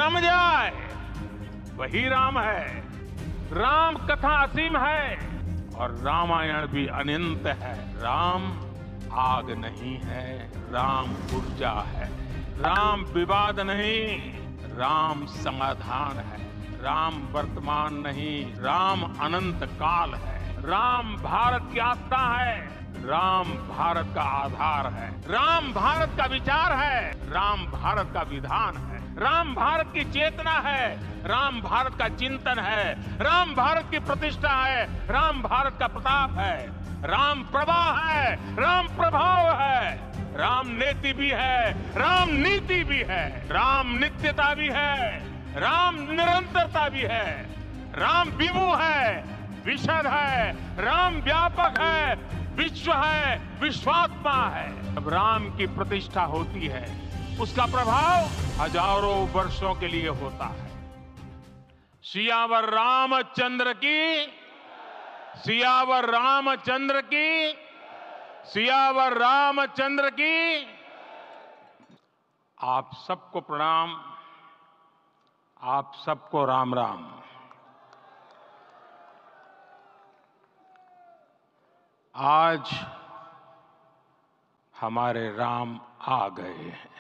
रम जाए वही राम है। राम कथा असीम है और रामायण भी अनंत है। राम आग नहीं है, राम ऊर्जा है। राम विवाद नहीं, राम समाधान है। राम वर्तमान नहीं, राम अनंत काल है। राम भारत की आस्था है, राम भारत का आधार है। राम भारत का विचार है, राम भारत का विधान है। राम भारत की चेतना है, राम भारत का चिंतन है। राम भारत की प्रतिष्ठा है, राम भारत का प्रताप है। राम प्रवाह है, राम प्रभाव है। राम नेति भी है, राम नीति भी है। राम नित्यता भी है, राम निरंतरता भी है। राम विभु है, विशद है। राम व्यापक है, विश्व है, विश्वात्मा है। जब राम की प्रतिष्ठा होती है, उसका प्रभाव हजारों वर्षों के लिए होता है। सियावर रामचंद्र की, सियावर रामचंद्र की, सियावर रामचंद्र की। आप सबको प्रणाम, आप सबको राम राम। आज हमारे राम आ गए हैं।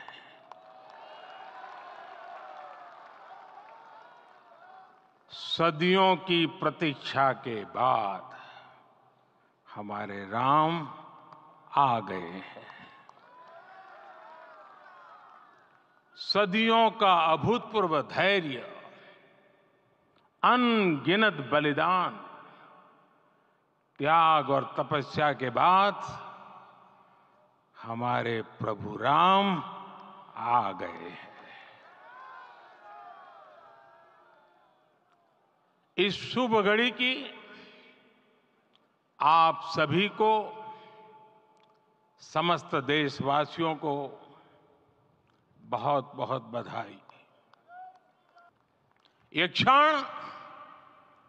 सदियों की प्रतीक्षा के बाद हमारे राम आ गए हैं। सदियों का अभूतपूर्व धैर्य, अनगिनत बलिदान, त्याग और तपस्या के बाद हमारे प्रभु राम आ गए हैं। इस शुभ घड़ी की आप सभी को, समस्त देशवासियों को बहुत बहुत बधाई। ये क्षण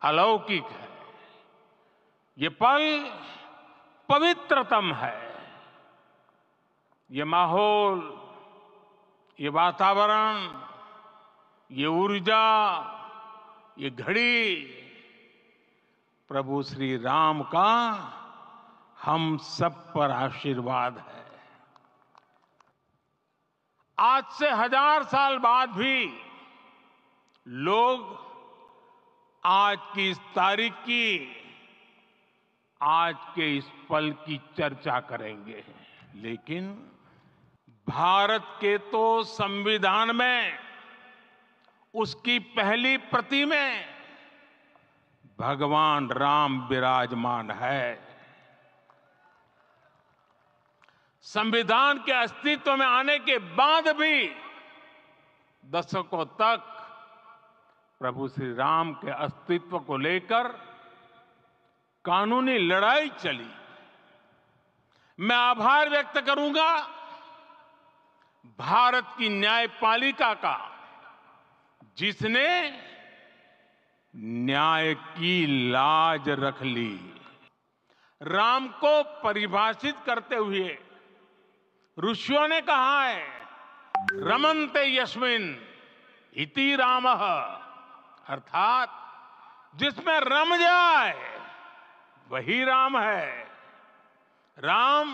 अलौकिक है, ये पल पवित्रतम है। ये माहौल, ये वातावरण, ये ऊर्जा, ये घड़ी प्रभु श्री राम का हम सब पर आशीर्वाद है। आज से 1000 साल बाद भी लोग आज की इस तारीख की, आज के इस पल की चर्चा करेंगे। लेकिन भारत के तो संविधान में, उसकी पहली प्रति में भगवान राम विराजमान है। संविधान के अस्तित्व में आने के बाद भी दशकों तक प्रभु श्री राम के अस्तित्व को लेकर कानूनी लड़ाई चली। मैं आभार व्यक्त करूंगा भारत की न्यायपालिका का, जिसने न्याय की लाज रख ली। राम को परिभाषित करते हुए ऋषियों ने कहा है, रमन्ते यस्मिन् इति रामः, अर्थात जिसमें रम जाए वही राम है। राम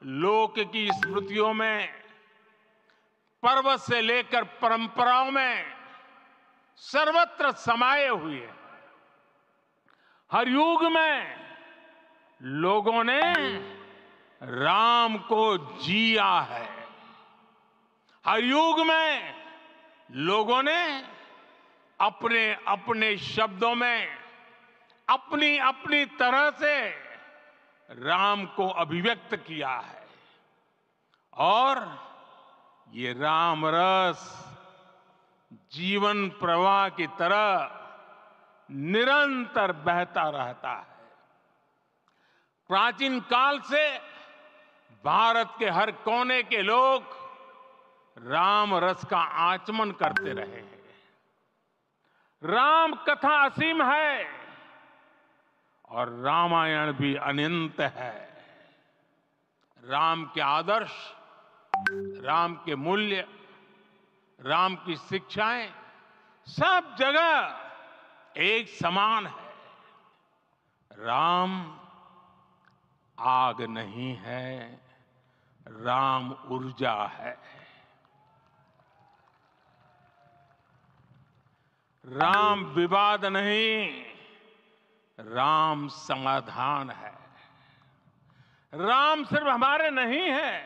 लोक की स्मृतियों में, पर्वत से लेकर परंपराओं में सर्वत्र समाये हुए हैं। हर युग में लोगों ने राम को जिया है। हर युग में लोगों ने अपने अपने शब्दों में, अपनी अपनी तरह से राम को अभिव्यक्त किया है। और ये राम रस जीवन प्रवाह की तरह निरंतर बहता रहता है। प्राचीन काल से भारत के हर कोने के लोग राम रस का आचमन करते रहे हैं। राम कथा असीम है और रामायण भी अनंत है। राम के आदर्श, राम के मूल्य, राम की शिक्षाएं सब जगह एक समान है। राम आग नहीं है, राम ऊर्जा है। राम विवाद नहीं, राम समाधान है। राम सिर्फ हमारे नहीं है,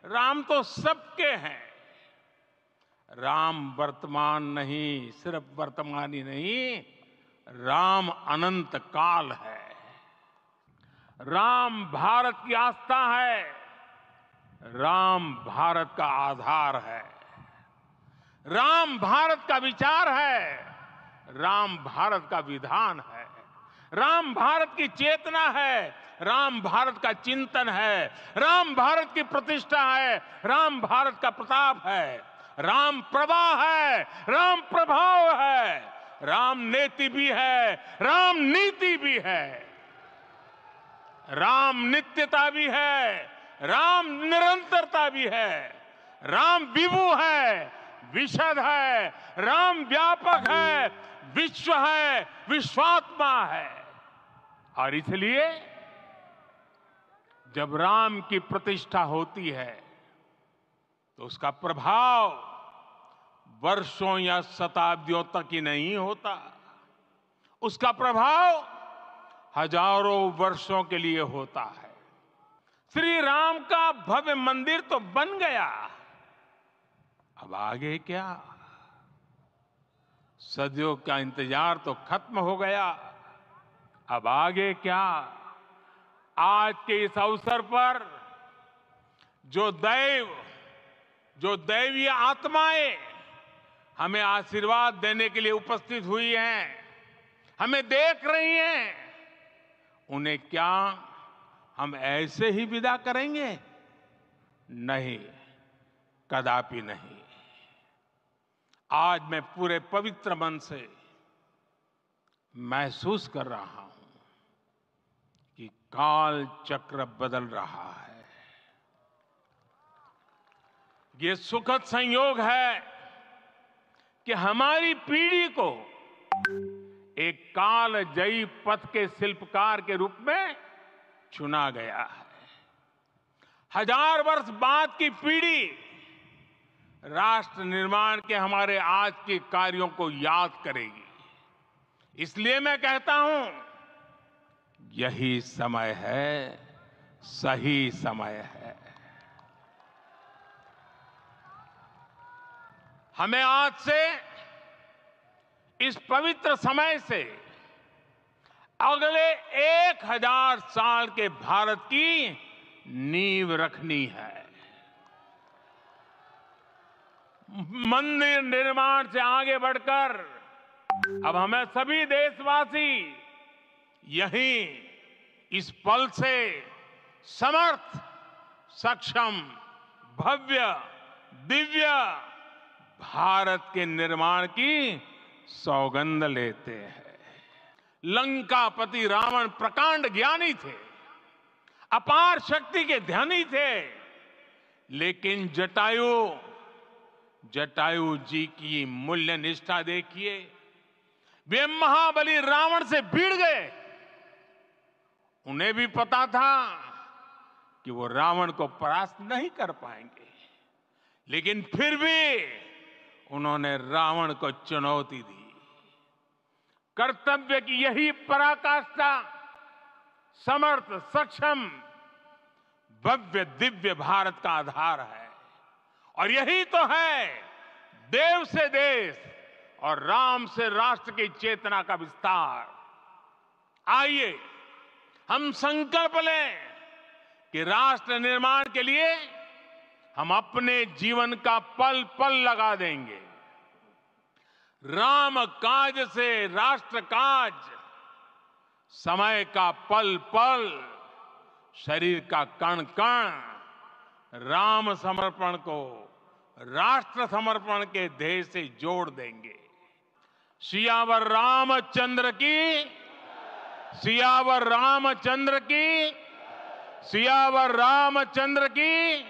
राम तो सबके हैं। राम वर्तमान नहीं, सिर्फ वर्तमान ही नहीं, राम अनंत काल है। राम भारत की आस्था है, राम भारत का आधार है। राम भारत का विचार है, राम भारत का विधान है। राम भारत की चेतना है, राम भारत का चिंतन है। राम भारत की प्रतिष्ठा है, राम भारत का प्रताप है। राम प्रवाह है, राम प्रभाव है। राम नेति भी है, राम नीति भी है। राम नित्यता भी है, राम निरंतरता भी है। राम विभु है, विशद है। राम व्यापक है, विश्व है, विश्वात्मा है। और इसलिए जब राम की प्रतिष्ठा होती है तो उसका प्रभाव वर्षों या शताब्दियों तक ही नहीं होता, उसका प्रभाव हजारों वर्षों के लिए होता है। श्री राम का भव्य मंदिर तो बन गया, अब आगे क्या? सदियों का इंतजार तो खत्म हो गया, अब आगे क्या? आज के इस अवसर पर जो दैवीय आत्माएं हमें आशीर्वाद देने के लिए उपस्थित हुई हैं, हमें देख रही हैं, उन्हें क्या हम ऐसे ही विदा करेंगे? नहीं, कदापि नहीं। आज मैं पूरे पवित्र मन से महसूस कर रहा हूं कि काल चक्र बदल रहा है। ये सुखद संयोग है कि हमारी पीढ़ी को एक कालजयी पथ के शिल्पकार के रूप में चुना गया है। 1000 वर्ष बाद की पीढ़ी राष्ट्र निर्माण के हमारे आज के कार्यों को याद करेगी। इसलिए मैं कहता हूं, यही समय है, सही समय है। हमें आज से, इस पवित्र समय से अगले 1000 साल के भारत की नींव रखनी है। मंदिर निर्माण से आगे बढ़कर अब हमें सभी देशवासी यहीं इस पल से समर्थ, सक्षम, भव्य, दिव्य भारत के निर्माण की सौगंध लेते हैं। लंकापति रावण प्रकांड ज्ञानी थे, अपार शक्ति के धनी थे, लेकिन जटायु जी की मूल्य निष्ठा देखिए। वे महाबली रावण से भिड़ गए। उन्हें भी पता था कि वो रावण को परास्त नहीं कर पाएंगे, लेकिन फिर भी उन्होंने रावण को चुनौती दी। कर्तव्य की यही पराकाष्ठा समर्थ, सक्षम, भव्य, दिव्य भारत का आधार है। और यही तो है देव से देश और राम से राष्ट्र की चेतना का विस्तार। आइए हम संकल्प लें कि राष्ट्र निर्माण के लिए हम अपने जीवन का पल पल लगा देंगे। राम काज से राष्ट्र काज, समय का पल पल, शरीर का कण कण राम समर्पण को राष्ट्र समर्पण के ध्येय से जोड़ देंगे। सियावर रामचंद्र की, सियावर रामचंद्र की, सियावर रामचंद्र की।